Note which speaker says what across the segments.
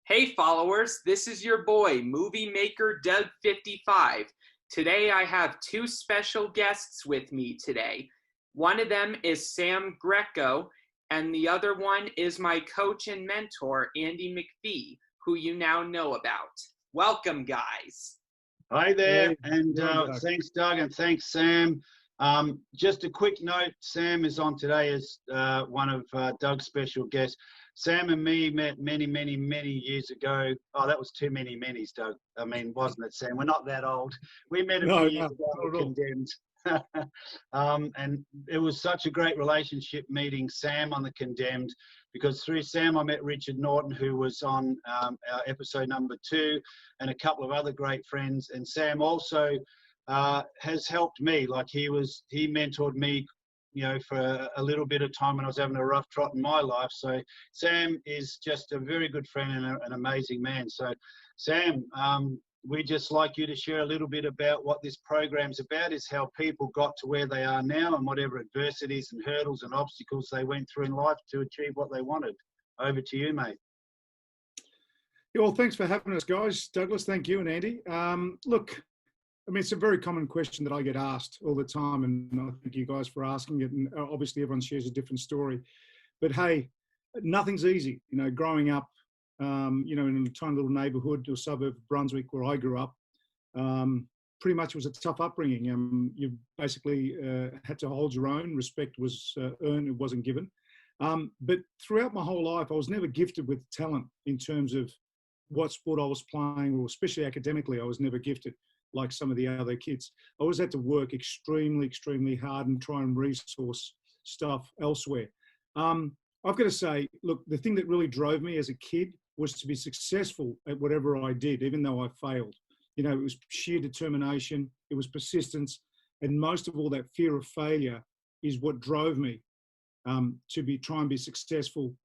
Speaker 1: Hey followers, this is your boy, Movie Maker Doug 55. Today I have two special guests with me today. One of them is Sam Greco, and the other one is my coach and mentor, Andy McPhee, who you now know about. Welcome, guys.
Speaker 2: Hi there,
Speaker 3: Hey,
Speaker 2: and
Speaker 3: Doug.
Speaker 2: thanks, Doug, and thanks, Sam. Just a quick note, Sam is on today as one of Doug's special guests. Sam and me met many years ago. Oh, that was too many manys, Doug. I mean, wasn't it, Sam? We're not that old. We met a few years ago
Speaker 3: not
Speaker 2: at
Speaker 3: at all.
Speaker 2: Condemned. And it was such a great relationship meeting Sam on the Condemned, because through Sam I met Richard Norton, who was on our episode number 2, and a couple of other great friends. And Sam also has helped me. Like he mentored me, for a little bit of time when I was having a rough trot in my life. So Sam is just a very good friend and an amazing man. So Sam, we'd just like you to share a little bit about what this program's about, is how people got to where they are now and whatever adversities and hurdles and obstacles they went through in life to achieve what they wanted. Over to you, mate.
Speaker 3: Yeah, well, thanks for having us, guys. Douglas, thank you, and Andy. Look, I mean, it's a very common question that I get asked all the time, and I thank you guys for asking it. And obviously, everyone shares a different story. But hey, nothing's easy. Growing up, in a tiny little neighbourhood or suburb of Brunswick where I grew up, pretty much it was a tough upbringing. You basically had to hold your own. Respect was earned; it wasn't given. But throughout my whole life, I was never gifted with talent in terms of what sport I was playing, or especially academically. I was never gifted like some of the other kids. I always had to work extremely hard and try and resource stuff elsewhere. I've got to say, look, the thing that really drove me as a kid was to be successful at whatever I did, even though I failed. It was sheer determination, it was persistence, and most of all, that fear of failure is what drove me to try and be successful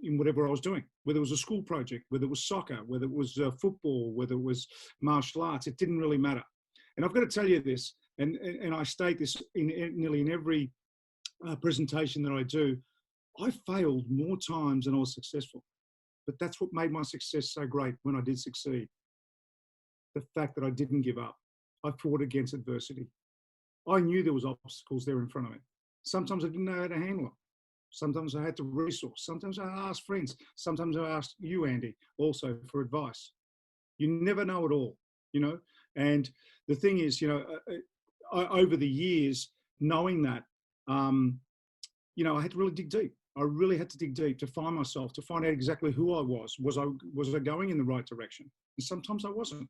Speaker 3: in whatever I was doing, whether it was a school project, whether it was soccer, whether it was football, whether it was martial arts. It didn't really matter. And I've got to tell you this, and I state this nearly in every presentation that I do, I failed more times than I was successful. But that's what made my success so great when I did succeed. The fact that I didn't give up. I fought against adversity. I knew there was obstacles there in front of me. Sometimes I didn't know how to handle them. Sometimes I had to resource. Sometimes I asked friends. Sometimes I asked you, Andy, also for advice. You never know it all, And the thing is, over the years, knowing that, I had to really dig deep. I really had to dig deep to find myself, to find out exactly who I was. Was I going in the right direction? And sometimes I wasn't.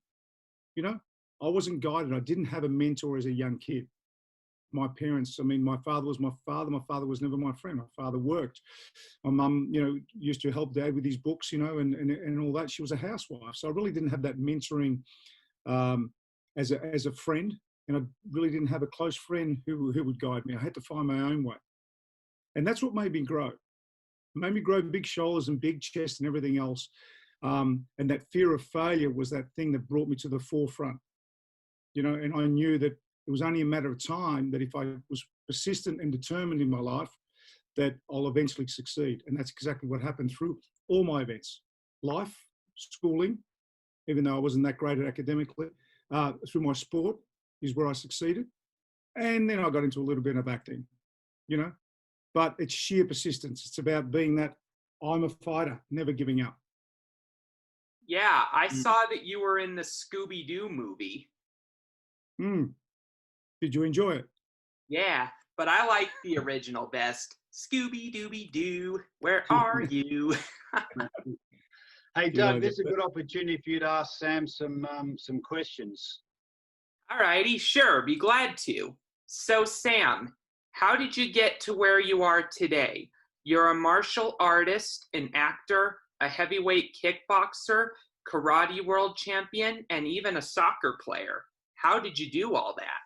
Speaker 3: I wasn't guided. I didn't have a mentor as a young kid. My parents, my father was my father. My father was never my friend. My father worked. My mum, used to help Dad with his books, and all that. She was a housewife. So I really didn't have that mentoring as a friend. And I really didn't have a close friend who would guide me. I had to find my own way. And that's what made me grow. It made me grow big shoulders and big chest and everything else. And that fear of failure was that thing that brought me to the forefront. And I knew that it was only a matter of time, that if I was persistent and determined in my life, that I'll eventually succeed. And that's exactly what happened through all my events. Life, schooling, even though I wasn't that great at academically, through my sport is where I succeeded. And then I got into a little bit of acting, But it's sheer persistence. It's about being that I'm a fighter, never giving up.
Speaker 1: Yeah, I saw that you were in the Scooby-Doo movie.
Speaker 3: Did you enjoy it?
Speaker 1: Yeah, but I like the original best. Scooby-Dooby-Doo, where are you?
Speaker 2: Hey, Doug, this is a good opportunity for you to ask Sam some questions.
Speaker 1: All righty, sure, be glad to. So, Sam, how did you get to where you are today? You're a martial artist, an actor, a heavyweight kickboxer, karate world champion, and even a soccer player. How did you do all that?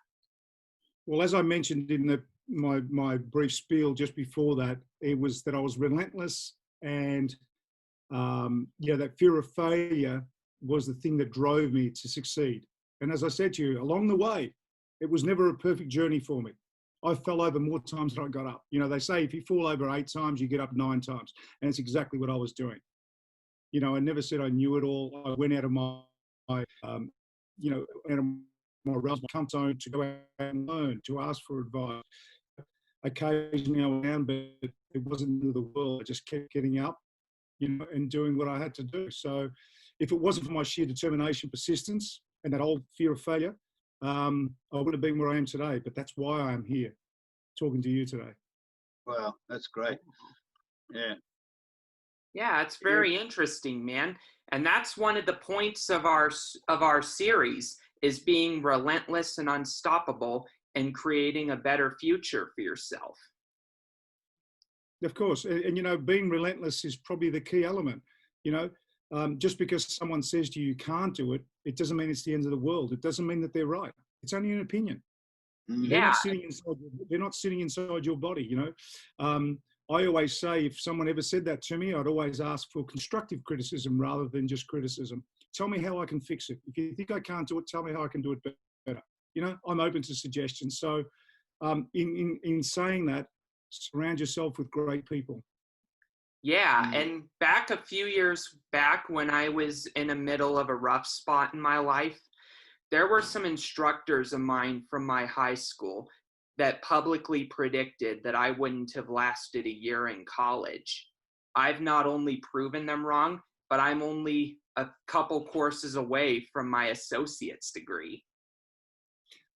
Speaker 3: Well, as I mentioned in my brief spiel just before that, it was that I was relentless, and that fear of failure was the thing that drove me to succeed. And as I said to you, along the way, it was never a perfect journey for me. I fell over more times than I got up. They say if you fall over 8 times, you get up 9 times. And it's exactly what I was doing. I never said I knew it all. I went out of my out of my realm, my comfort zone to go out and learn, to ask for advice. Occasionally I went down, but it wasn't the end of the world. I just kept getting up, and doing what I had to do. So if it wasn't for my sheer determination, persistence, and that old fear of failure, I would have been where I am today. But that's why I am here talking to you today.
Speaker 2: Wow, that's great. Yeah.
Speaker 1: Yeah, it's very interesting, man. And that's one of the points of our series is being relentless and unstoppable and creating a better future for yourself.
Speaker 3: Of course. And being relentless is probably the key element. Just because someone says to you, you can't do it, it doesn't mean it's the end of the world. It doesn't mean that they're right. It's only an opinion. They're
Speaker 1: Yeah.
Speaker 3: not sitting inside your body. I always say, if someone ever said that to me, I'd always ask for constructive criticism rather than just criticism. Tell me how I can fix it. If you think I can't do it, tell me how I can do it better. I'm open to suggestions. So in saying that, surround yourself with great people.
Speaker 1: Yeah, and a few years back when I was in the middle of a rough spot in my life, there were some instructors of mine from my high school that publicly predicted that I wouldn't have lasted a year in college. I've not only proven them wrong, but I'm only a couple courses away from my associate's degree.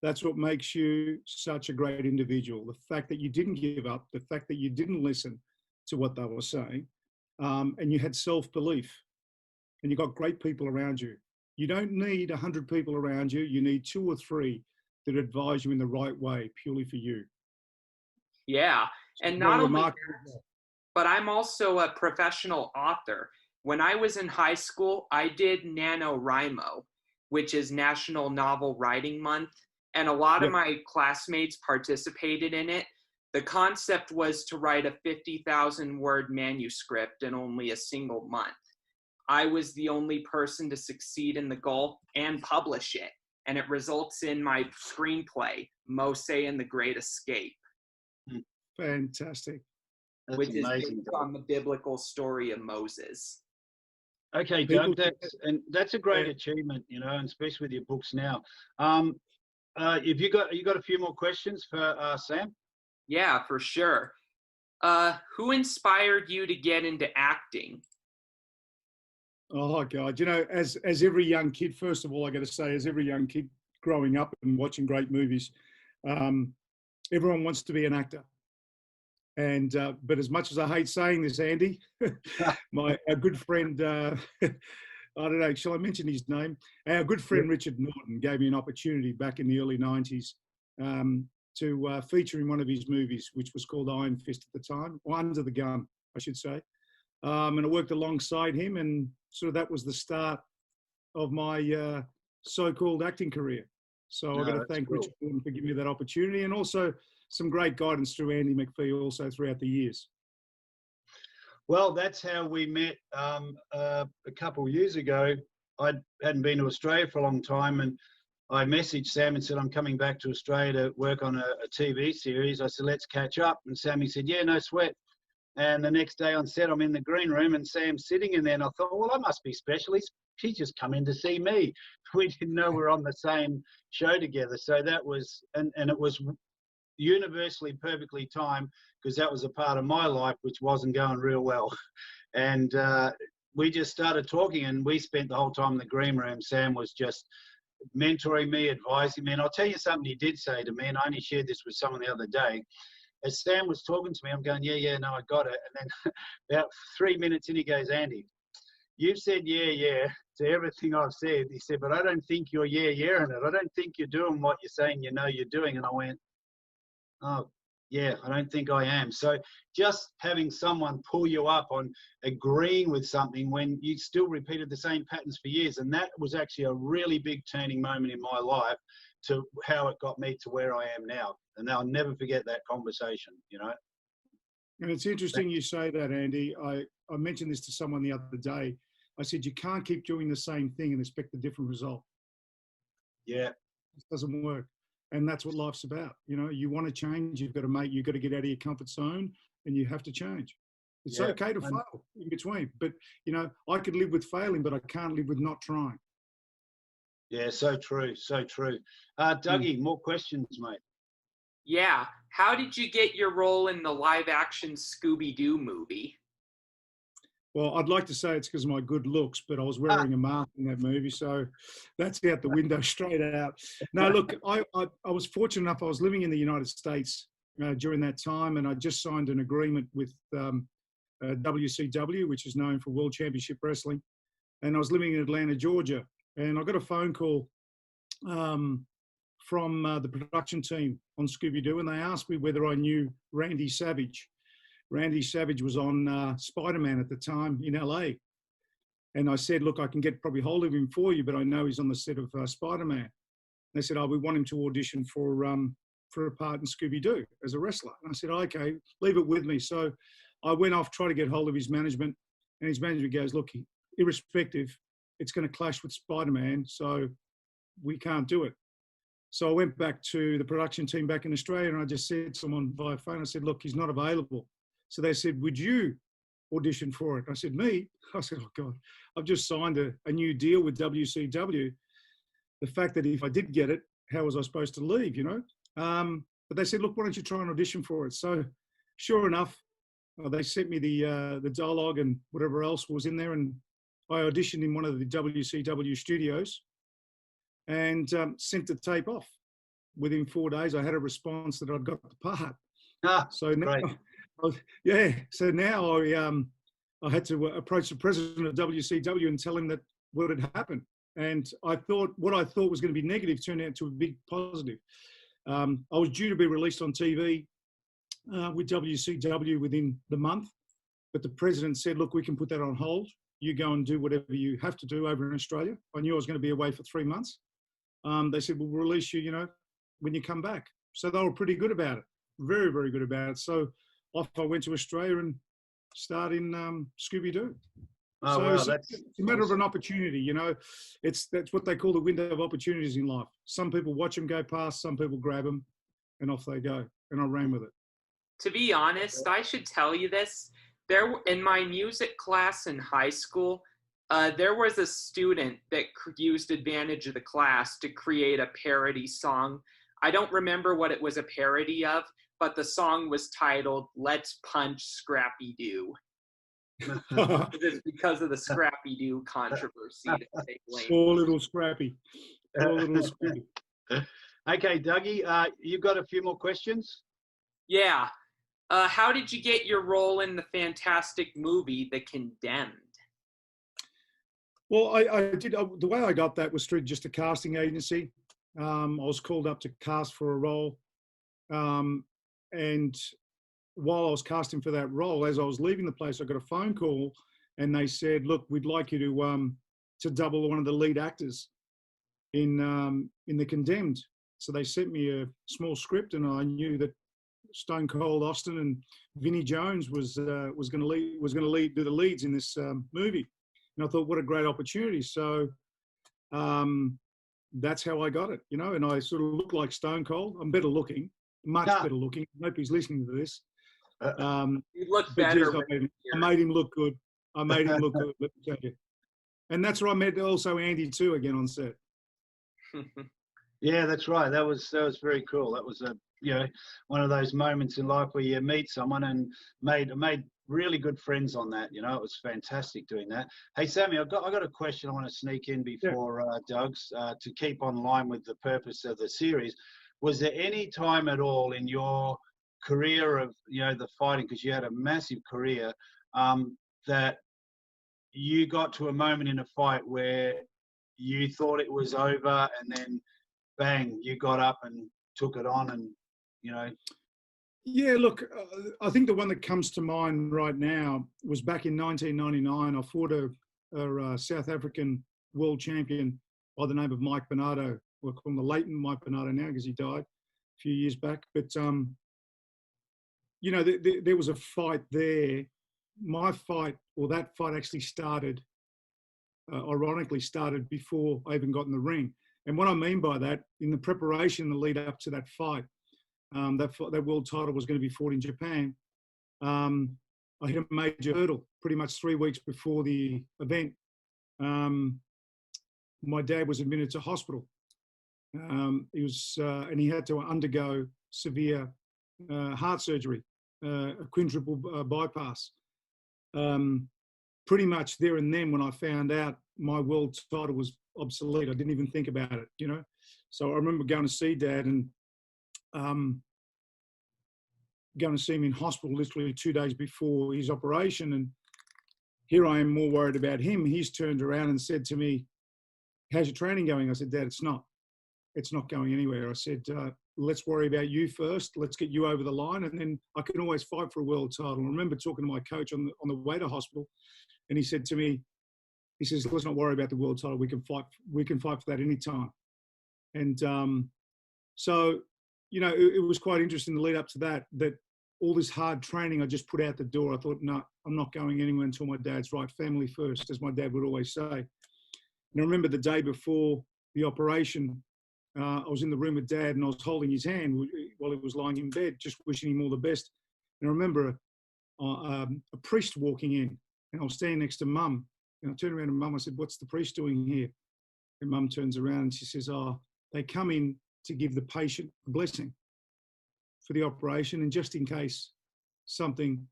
Speaker 3: That's what makes you such a great individual. The fact that you didn't give up, the fact that you didn't listen to what they were saying, and you had self-belief, and you got great people around you. You don't need 100 people around you. You need 2 or 3 that advise you in the right way, purely for you.
Speaker 1: Yeah, and not only that, but I'm also a professional author. When I was in high school, I did NaNoWriMo, which is National Novel Writing Month, and a lot of my classmates participated in it. The concept was to write a 50,000-word manuscript in only a single month. I was the only person to succeed in the goal and publish it, and it results in my screenplay, Mose and the Great Escape.
Speaker 3: Fantastic.
Speaker 2: That's
Speaker 1: which
Speaker 2: amazing,
Speaker 1: is based on the biblical story of Moses.
Speaker 2: Okay, Doug, that's a great achievement, and especially with your books now. Have you got a few more questions for Sam?
Speaker 1: Yeah, for sure. Who inspired you to get into acting?
Speaker 3: Oh God, as every young kid, first of all, I got to say, as every young kid growing up and watching great movies, everyone wants to be an actor. And but as much as I hate saying this, Andy, our good friend, I don't know, shall I mention his name? Our good friend Richard Norton gave me an opportunity back in the early 90s to feature in one of his movies, which was called Iron Fist at the time, or Under the Gun, I should say. And I worked alongside him, and sort of that was the start of my so-called acting career. So I've got to thank Richard Norton for giving me that opportunity, and also some great guidance through Andy McPhee also throughout the years.
Speaker 2: Well, that's how we met a couple of years ago. I hadn't been to Australia for a long time, and I messaged Sam and said, I'm coming back to Australia to work on a TV series. I said, let's catch up. And Sammy said, yeah, no sweat. And the next day on set, I'm in the green room and Sam's sitting in there. And I thought, well, I must be special. She's just come in to see me. We didn't know we were on the same show together. So that was, and it was universally perfectly timed, because that was a part of my life which wasn't going real well. And we just started talking, and we spent the whole time in the green room. Sam was just mentoring me, advising me. And I'll tell you something he did say to me, and I only shared this with someone the other day. As Sam was talking to me, I'm going, yeah, no, I got it. And then about 3 minutes in, he goes, Andy, you've said yeah to everything I've said. He said, but I don't think you're yeah-in it. I don't think you're doing what you're saying you know you're doing. And I went, oh, yeah, I don't think I am. So just having someone pull you up on agreeing with something when you still repeated the same patterns for years, and that was actually a really big turning moment in my life to how it got me to where I am now. And I'll never forget that conversation,
Speaker 3: And it's interesting you say that, Andy. I mentioned this to someone the other day. I said, you can't keep doing the same thing and expect a different result.
Speaker 2: Yeah.
Speaker 3: It doesn't work. And that's what life's about. You want to change, you've got to get out of your comfort zone, and you have to change. It's
Speaker 2: Yeah.
Speaker 3: okay to
Speaker 2: And
Speaker 3: fail in between, but I could live with failing, but I can't live with not trying.
Speaker 2: yeah, so true, so true.
Speaker 3: Mm.
Speaker 2: Dougie, more questions, mate.
Speaker 1: Yeah. How did you get your role in the live-action Scooby-Doo movie?
Speaker 3: Well, I'd like to say it's because of my good looks, but I was wearing a mask in that movie, so that's out the window, straight out. No, look, I was fortunate enough. I was living in the United States during that time, and I just signed an agreement with WCW, which is known for World Championship Wrestling, and I was living in Atlanta, Georgia, and I got a phone call from the production team on Scooby-Doo, and they asked me whether I knew Randy Savage. Randy Savage was on Spider-Man at the time in LA. And I said, look, I can get probably hold of him for you, but I know he's on the set of Spider-Man. They said, oh, we want him to audition for a part in Scooby-Doo as a wrestler. And I said, okay, leave it with me. So I went off, tried to get hold of his management, and his management goes, look, irrespective, it's going to clash with Spider-Man, so we can't do it. So I went back to the production team back in Australia, and I just said to someone via phone, I said, look, he's not available. So they said, would you audition for it? I said, me? I said, oh, God, I've just signed a new deal with WCW. The fact that if I did get it, how was I supposed to leave, But they said, look, why don't you try and audition for it? So sure enough, they sent me the dialogue and whatever else was in there, and I auditioned in one of the WCW studios and sent the tape off. Within 4 days, I had a response that I'd got the part. So now, so now I had to approach the president of WCW and tell him that what had happened. And what I thought was going to be negative turned out to a big positive. I was due to be released on TV with WCW within the month, but the president said, look, we can put that on hold. You go and do whatever you have to do over in Australia. I knew I was going to be away for 3 months. They said, we'll release you, when you come back. So they were pretty good about it. Very, very good about it. So off I went to Australia and started in Scooby-Doo.
Speaker 2: Oh,
Speaker 3: So
Speaker 2: wow,
Speaker 3: it's
Speaker 2: that's
Speaker 3: a matter
Speaker 2: awesome.
Speaker 3: of an opportunity, that's what they call the window of opportunities in life. Some people watch them go past, some people grab them, and off they go. And I ran with it.
Speaker 1: To be honest, I should tell you this. In my music class in high school, there was a student that used advantage of the class to create a parody song. I don't remember what it was a parody of, but the song was titled "Let's Punch Scrappy-Doo." It's because of the Scrappy-Doo controversy. To say plain.
Speaker 3: Poor little Scrappy. Poor little Scrappy.
Speaker 2: Okay, Dougie, you've got a few more questions?
Speaker 1: Yeah. How did you get your role in the fantastic movie, The Condemned?
Speaker 3: Well, I did. The way I got that was through just a casting agency. I was called up to cast for a role. And while I was casting for that role, as I was leaving the place, I got a phone call and they said, look, we'd like you to double one of the lead actors in The Condemned. So they sent me a small script, and I knew that Stone Cold Austin and Vinnie Jones was going to do the leads in this movie. And I thought, what a great opportunity. So that's how I got it, and I sort of look like Stone Cold. I'm better looking, much better looking. I hope he's listening to this.
Speaker 1: You look
Speaker 3: But
Speaker 1: better.
Speaker 3: geez, I made him look good. Let me tell you. And that's where I met also Andy too, again on set.
Speaker 2: Yeah, that's right. That was very cool. That was one of those moments in life where you meet someone and made really good friends on that. It was fantastic doing that. Hey, Sammy, I've got a question I want to sneak in before Doug's to keep on line with the purpose of the series. Was there any time at all in your career of the fighting, because you had a massive career, that you got to a moment in a fight where you thought it was over and then bang, you got up and took it on and
Speaker 3: Yeah, look, I think the one that comes to mind right now was back in 1999. I fought a South African world champion by the name of Mike Bernardo. We'll call him the latent Mike Bernardo now because he died a few years back. But, there was a fight there. My fight, or that fight actually started, ironically started before I even got in the ring. And what I mean by that, in the preparation, the lead up to that fight, that world title was going to be fought in Japan. I hit a major hurdle pretty much 3 weeks before the event. My dad was admitted to hospital. And he had to undergo severe heart surgery, a quintuple bypass. Pretty much there and then when I found out my world title was obsolete, I didn't even think about it, you know. So I remember going to see Dad and going to see him in hospital literally 2 days before his operation. And here I am more worried about him. He's turned around and said to me, "How's your training going?" I said, "Dad, it's not going anywhere." I said, "Let's worry about you first. Let's get you over the line, and then I can always fight for a world title." I remember talking to my coach on the way to hospital, and he said to me, he says, "Let's not worry about the world title. We can fight for that anytime." And so, you know, it was quite interesting to lead up to that all this hard training I just put out the door. I thought, no, I'm not going anywhere until my dad's right. Family first, as my dad would always say. And I remember the day before the operation, I was in the room with Dad and I was holding his hand while he was lying in bed, just wishing him all the best. And I remember a priest walking in, and I was standing next to Mum. And I turned around to Mum, I said, "What's the priest doing here?" And Mum turns around and she says, "Oh, they come in to give the patient a blessing for the operation, and just in case something,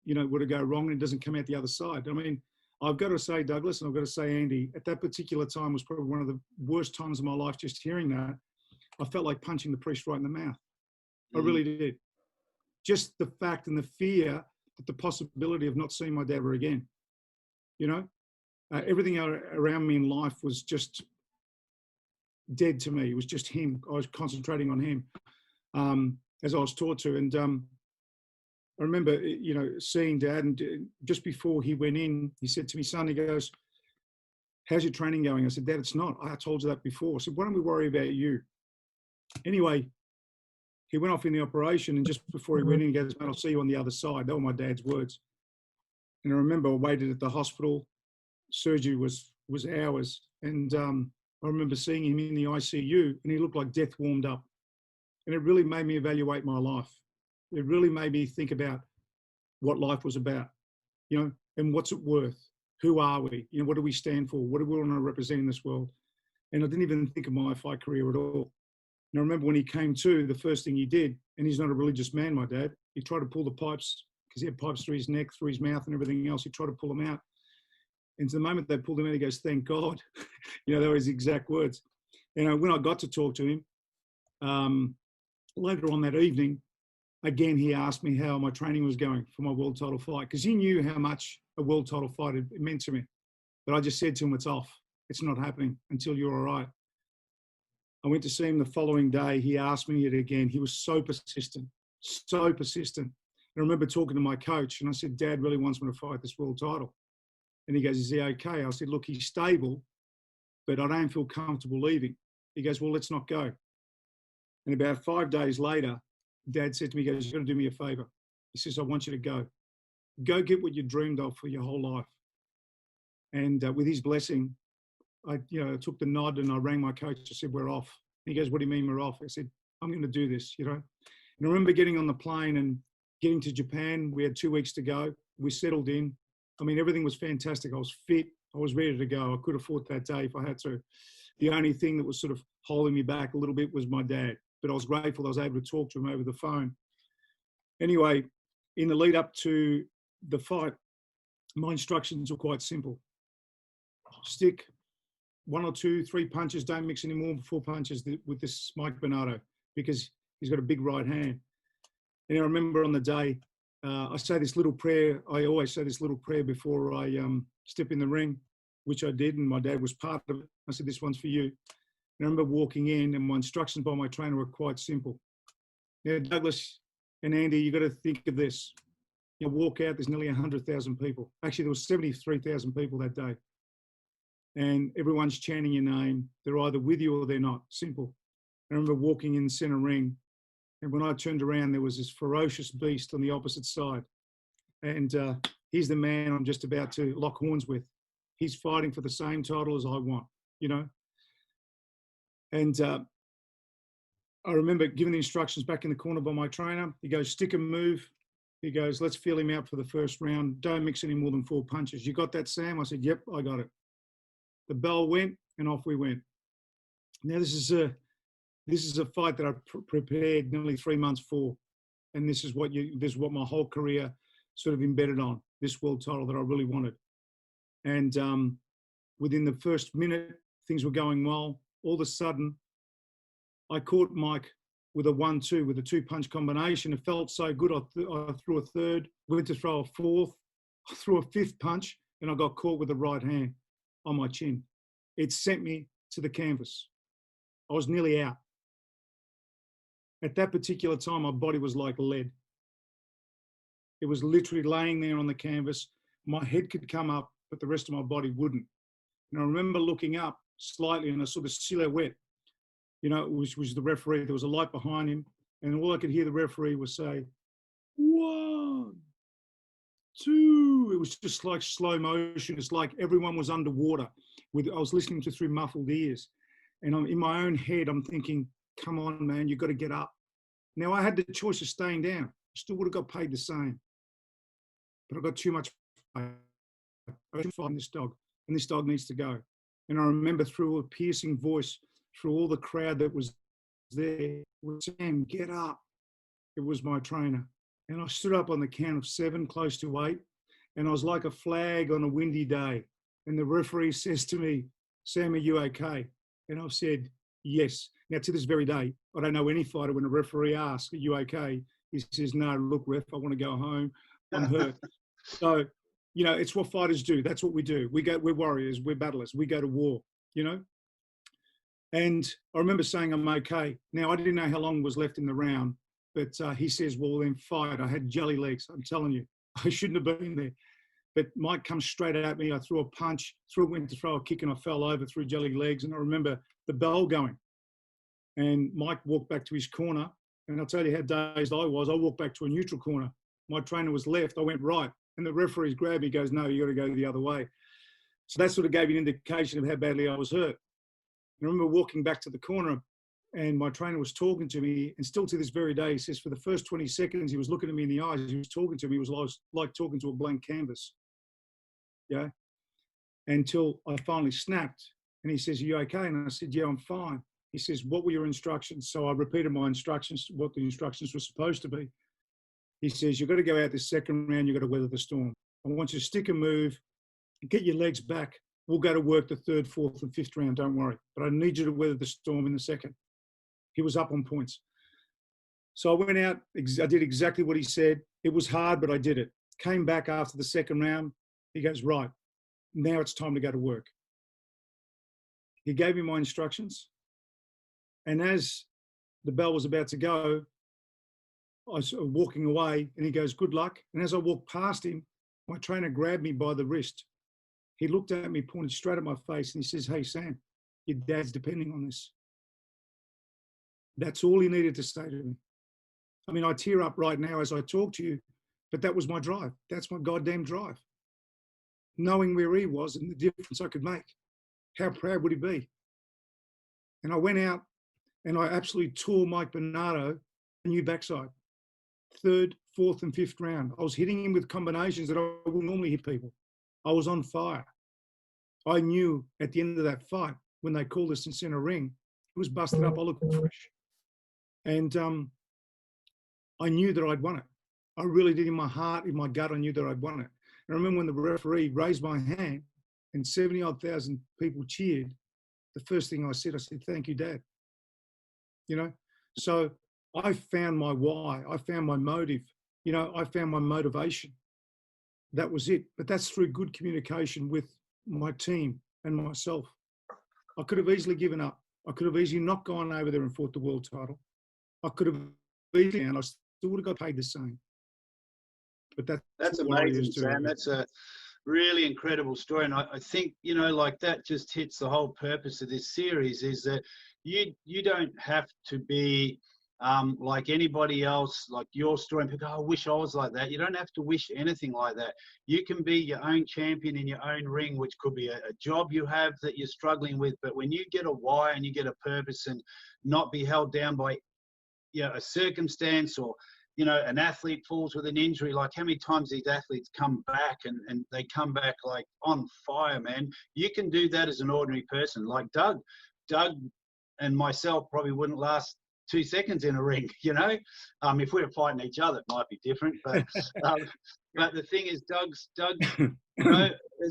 Speaker 3: you know, were to go wrong and it doesn't come out the other side." I mean, I've got to say, Douglas, and I've got to say, Andy, at that particular time was probably one of the worst times of my life. Just hearing that, I felt like punching the priest right in the mouth. I really did. Just the fact and the fear that the possibility of not seeing my dad ever again, you know, everything around me in life was just dead to me. It was just him. I was concentrating on him, as I was taught to. And I remember, you know, seeing Dad, and just before he went in, he said to me, "Son," he goes, "How's your training going?" I said, "Dad, it's not. I told you that before." I said, "Why don't we worry about you?" Anyway, he went off in the operation, and just before he went in, he goes, "Man, I'll see you on the other side." That were my dad's words. And I remember I waited at the hospital. Surgery was hours. And I remember seeing him in the ICU, and he looked like death warmed up. And it really made me evaluate my life. It really made me think about what life was about, you know, and what's it worth? Who are we? You know, what do we stand for? What do we want to represent in this world? And I didn't even think of my fight career at all. And I remember when he came to, the first thing he did, and he's not a religious man, my dad, he tried to pull the pipes, because he had pipes through his neck, through his mouth and everything else. He tried to pull them out. And to the moment they pulled him out, he goes, "Thank God." You know, that were his exact words. And when I got to talk to him, later on that evening, again, he asked me how my training was going for my world title fight, because he knew how much a world title fight it meant to me. But I just said to him, "It's off. It's not happening until you're all right." I went to see him the following day. He asked me it again. He was so persistent, so persistent. And I remember talking to my coach, and I said, "Dad really wants me to fight this world title." And he goes, "Is he okay?" I said, "Look, he's stable, but I don't feel comfortable leaving." He goes, "Well, let's not go." And about 5 days later, Dad said to me, he goes, "You've got to do me a favor." He says, "I want you to go. Go get what you dreamed of for your whole life." And with his blessing, I took the nod and I rang my coach. I said, "We're off." And he goes, "What do you mean we're off?" I said, "I'm going to do this, you know." And I remember getting on the plane and getting to Japan. We had 2 weeks to go. We settled in. I mean, everything was fantastic. I was fit. I was ready to go. I could have fought that day if I had to. The only thing that was sort of holding me back a little bit was my dad. But I was grateful I was able to talk to him over the phone. Anyway, in the lead up to the fight, my instructions were quite simple. Stick 1 or 2, 3 punches. Don't mix any more than 4 punches with this Mike Bernardo, because he's got a big right hand. And I remember on the day, I say this little prayer. I always say this little prayer before I step in the ring, which I did, and my dad was part of it. I said, "This one's for you." And I remember walking in, and my instructions by my trainer were quite simple. Now, Douglas and Andy, you've got to think of this. You walk out, there's nearly 100,000 people. Actually, there was 73,000 people that day. And everyone's chanting your name. They're either with you or they're not. Simple. I remember walking in center ring, and when I turned around, there was this ferocious beast on the opposite side. And he's the man I'm just about to lock horns with. He's fighting for the same title as I want, you know. And I remember giving the instructions back in the corner by my trainer. He goes, "Stick and move." He goes, let's feel him out for the first round. Don't mix any more than 4 punches. You got that, Sam? I said, yep, I got it. The bell went and off we went. Now this is a fight that I prepared nearly 3 months for. And this is what my whole career sort of embedded on, this world title that I really wanted. And within the first minute, things were going well. All of a sudden, I caught Mike with a 1-2, with a 2-punch combination. It felt so good. I threw a third, went to throw a fourth, I threw a 5th punch, and I got caught with the right hand on my chin. It sent me to the canvas. I was nearly out. At that particular time, my body was like lead. It was literally laying there on the canvas. My head could come up, but the rest of my body wouldn't. And I remember looking up slightly and I saw the silhouette, which was the referee. There was a light behind him. And all I could hear the referee was say, 1, 2. It was just like slow motion. It's like everyone was underwater. I was listening to through muffled ears. And I'm in my own head, I'm thinking, come on, man, you've got to get up. Now, I had the choice of staying down. I still would have got paid the same. But I got too much pay. I should find this dog, and this dog needs to go. And I remember through a piercing voice, through all the crowd that was there, was Sam, get up. It was my trainer. And I stood up on the count of 7, close to 8, and I was like a flag on a windy day. And the referee says to me, Sam, are you okay? And I've said, yes. Now, to this very day, I don't know any fighter when a referee asks, are you okay? He says, no, look, ref, I want to go home. I'm hurt. So, it's what fighters do. That's what we do. We're warriors. We're battlers. We go to war, And I remember saying, I'm okay. Now, I didn't know how long was left in the round, but he says, well, then fight. I had jelly legs. I'm telling you, I shouldn't have been there. But Mike comes straight at me. I threw a punch, went to throw a kick, and I fell over through jelly legs. And I remember the bell going. And Mike walked back to his corner. And I'll tell you how dazed I was. I walked back to a neutral corner. My trainer was left. I went right. And the referee's grabbed me, goes, no, you got to go the other way. So that sort of gave you an indication of how badly I was hurt. I remember walking back to the corner and my trainer was talking to me. And still to this very day, he says, for the first 20 seconds, he was looking at me in the eyes. He was talking to me. It was like talking to a blank canvas. Yeah. Until I finally snapped. And he says, are you okay? And I said, yeah, I'm fine. He says, what were your instructions? So I repeated my instructions, what the instructions were supposed to be. He says, you've got to go out this second round. You've got to weather the storm. I want you to stick and move, get your legs back. We'll go to work the 3rd, 4th, and 5th round. Don't worry. But I need you to weather the storm in the second. He was up on points. So I went out. I did exactly what he said. It was hard, but I did it. Came back after the second round. He goes, right, now it's time to go to work. He gave me my instructions. And as the bell was about to go, I was walking away and he goes, good luck. And as I walked past him, my trainer grabbed me by the wrist. He looked at me, pointed straight at my face, and he says, hey, Sam, your dad's depending on this. That's all he needed to say to me. I mean, I tear up right now as I talk to you, but that was my drive. That's my goddamn drive. Knowing where he was and the difference I could make. How proud would he be? And I went out and I absolutely tore Mike Bernardo a new backside. 3rd, 4th, and 5th round. I was hitting him with combinations that I wouldn't normally hit people. I was on fire. I knew at the end of that fight, when they called us in center ring, it was busted up. I looked fresh. And I knew that I'd won it. I really did. In my heart, in my gut, I knew that I'd won it. And I remember when the referee raised my hand and 70,000 people cheered, the first thing I said, thank you, Dad. So I found my why. I found my motive. I found my motivation. That was it. But that's through good communication with my team and myself. I could have easily given up. I could have easily not gone over there and fought the world title. I could have easily, and I still would have got paid the same. But that's
Speaker 2: amazing, Sam. That's a really incredible story. And I think, like that just hits the whole purpose of this series is that you don't have to be like anybody else, like your story, and people go, I wish I was like that. You don't have to wish anything like that. You can be your own champion in your own ring, which could be a job you have that you're struggling with. But when you get a why and you get a purpose and not be held down by a circumstance or you know, an athlete falls with an injury, like how many times these athletes come back and they come back like on fire, man. You can do that as an ordinary person. Like Doug and myself probably wouldn't last 2 seconds in a ring, you know. If we were fighting each other, it might be different. But the thing is, Doug, you know,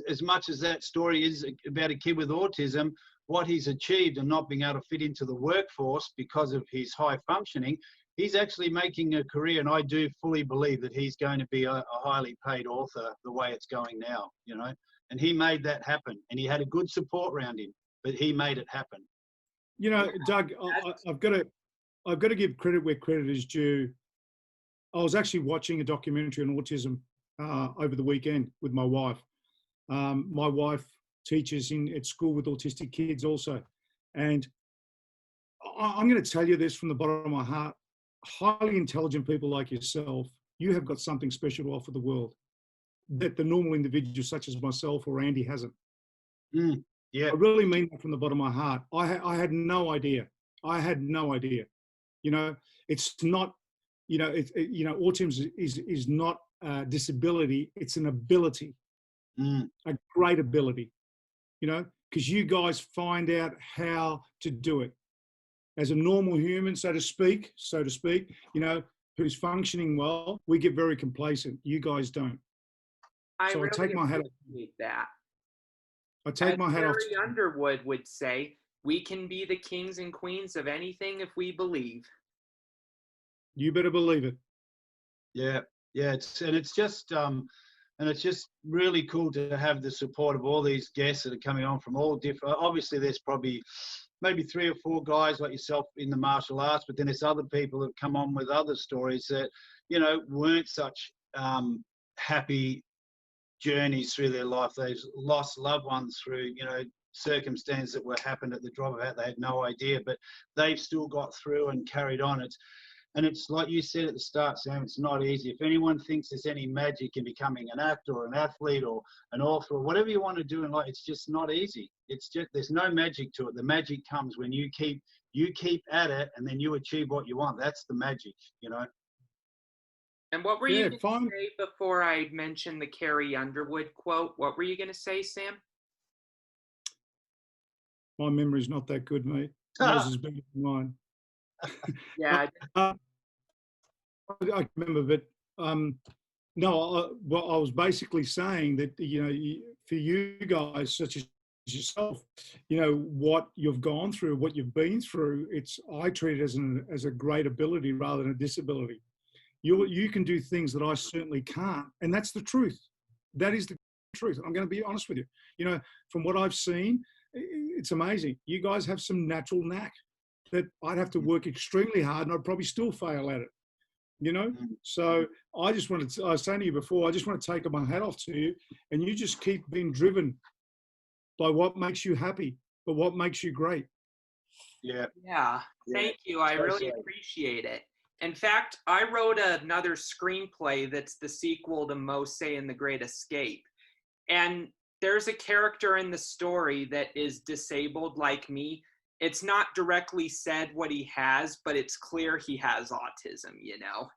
Speaker 2: as much as that story is about a kid with autism, what he's achieved and not being able to fit into the workforce because of his high functioning, he's actually making a career. And I do fully believe that he's going to be a highly paid author the way it's going now, you know. And he made that happen. And he had a good support around him, but he made it happen.
Speaker 3: You know, Doug, I've got to give credit where credit is due. I was actually watching a documentary on autism over the weekend with my wife. My wife teaches at school with autistic kids also. And I'm going to tell you this from the bottom of my heart. Highly intelligent people like yourself, you have got something special to offer the world that the normal individual such as myself or Andy hasn't.
Speaker 2: Yeah.
Speaker 3: I really mean that from the bottom of my heart. I had no idea. I had no idea. You know, it's not, you know, autism is not a disability. It's an ability, a great ability, you know, because you guys find out how to do it. As a normal human, so to speak, you know, who's functioning well, we get very complacent. You guys don't.
Speaker 1: I
Speaker 3: So
Speaker 1: really
Speaker 3: I take my hat off.
Speaker 1: appreciate that.
Speaker 3: I take my hat off.
Speaker 1: Larry Underwood would say, we can be the kings and queens of anything if we believe.
Speaker 3: You better believe it.
Speaker 2: Yeah. It's just really cool to have the support of all these guests that are coming on from all different. Obviously, there's probably maybe 3 or 4 guys like yourself in the martial arts, but then there's other people that come on with other stories that, you know, weren't such happy journeys through their life. They've lost loved ones through, you know, circumstances that were happened at the drop of a hat. They had no idea, but they've still got through and carried on. It's like you said at the start, Sam, it's not easy. If anyone thinks there's any magic in becoming an actor or an athlete or an author or whatever you want to do in life, it's just not easy. It's just, there's no magic to it. The magic comes when you keep at it and then you achieve what you want. That's the magic, you know.
Speaker 1: And what were you going to say before I mentioned the Carrie Underwood quote? What were you going to say, Sam?
Speaker 3: My memory's not that good, mate. Yours is better than mine.
Speaker 1: Yeah.
Speaker 3: I remember, but no, I was basically saying that, you know, for you guys such as yourself, you know, what you've gone through, what you've been through, I treat it as a great ability rather than a disability. You can do things that I certainly can't, and that's the truth. That is the truth. I'm going to be honest with you. You know, from what I've seen, it's amazing. You guys have some natural knack that I'd have to work extremely hard and I'd probably still fail at it, you know? So I was saying to you before, I just want to take my hat off to you, and you just keep being driven by what makes you happy, but what makes you great.
Speaker 1: Yeah. Thank you. I really appreciate it. In fact, I wrote another screenplay that's the sequel to Mose and the Great Escape. And there's a character in the story that is disabled like me. It's not directly said what he has, but it's clear he has autism, you know?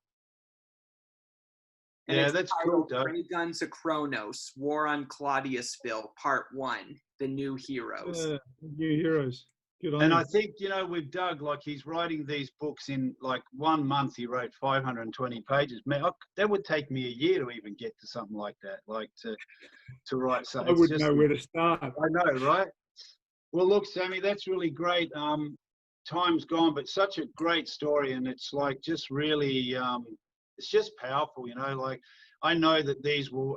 Speaker 1: And
Speaker 2: yeah, that's cool, Doug.
Speaker 1: Ray Guns of Kronos, War on Claudiusville, Part 1, The New Heroes.
Speaker 3: New Heroes. Good on
Speaker 2: and
Speaker 3: you.
Speaker 2: I think, you know, with Doug, like he's writing these books in like 1 month, he wrote 520 pages. Man, that would take me a year to even get to something like that, like to write something.
Speaker 3: I wouldn't know where to start.
Speaker 2: I know, right? Well, look, Sammy, that's really great. Time's gone, but such a great story. And it's like just really, it's just powerful, you know, like I know that these will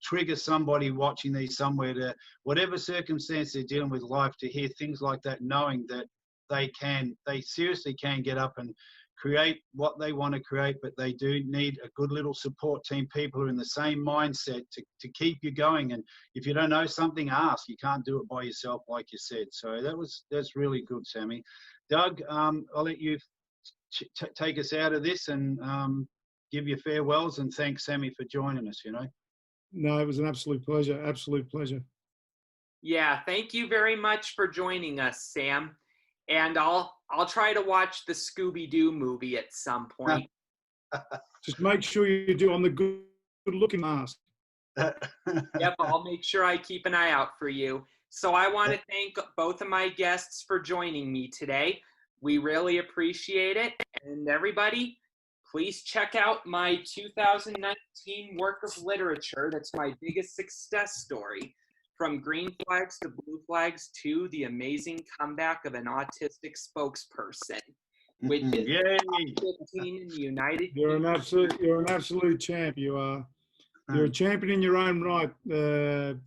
Speaker 2: trigger somebody watching these somewhere to whatever circumstance they're dealing with life, to hear things like that, knowing that they seriously can get up and create what they want to create, but they do need a good little support team, people who are in the same mindset to keep you going. And if you don't know something, ask. You can't do it by yourself, like you said. So that's really good, Sammy. Doug, I'll let you take us out of this and give your farewells, and thanks, Sammy, for joining us, you know.
Speaker 3: No, it was an absolute pleasure. Absolute pleasure.
Speaker 1: Yeah, thank you very much for joining us, Sam. And I'll try to watch the Scooby-Doo movie at some point.
Speaker 3: Just make sure you do on the good-looking mask.
Speaker 1: Yep, I'll make sure I keep an eye out for you. So I want to thank both of my guests for joining me today. We really appreciate it. And everybody, please check out my 2019 work of literature. That's my biggest success story. From green flags to blue flags to the amazing comeback of an autistic spokesperson, which is
Speaker 2: Yay.
Speaker 1: top 15 in the United
Speaker 3: You're
Speaker 1: Kingdom.
Speaker 3: you're an absolute champ. You are. You're a champion in your own right,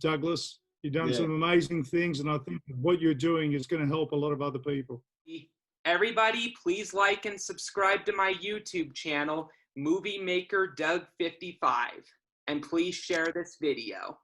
Speaker 3: Douglas. You've done some amazing things, and I think what you're doing is going to help a lot of other people.
Speaker 1: Everybody, please like and subscribe to my YouTube channel, Movie Maker Doug 55, and please share this video.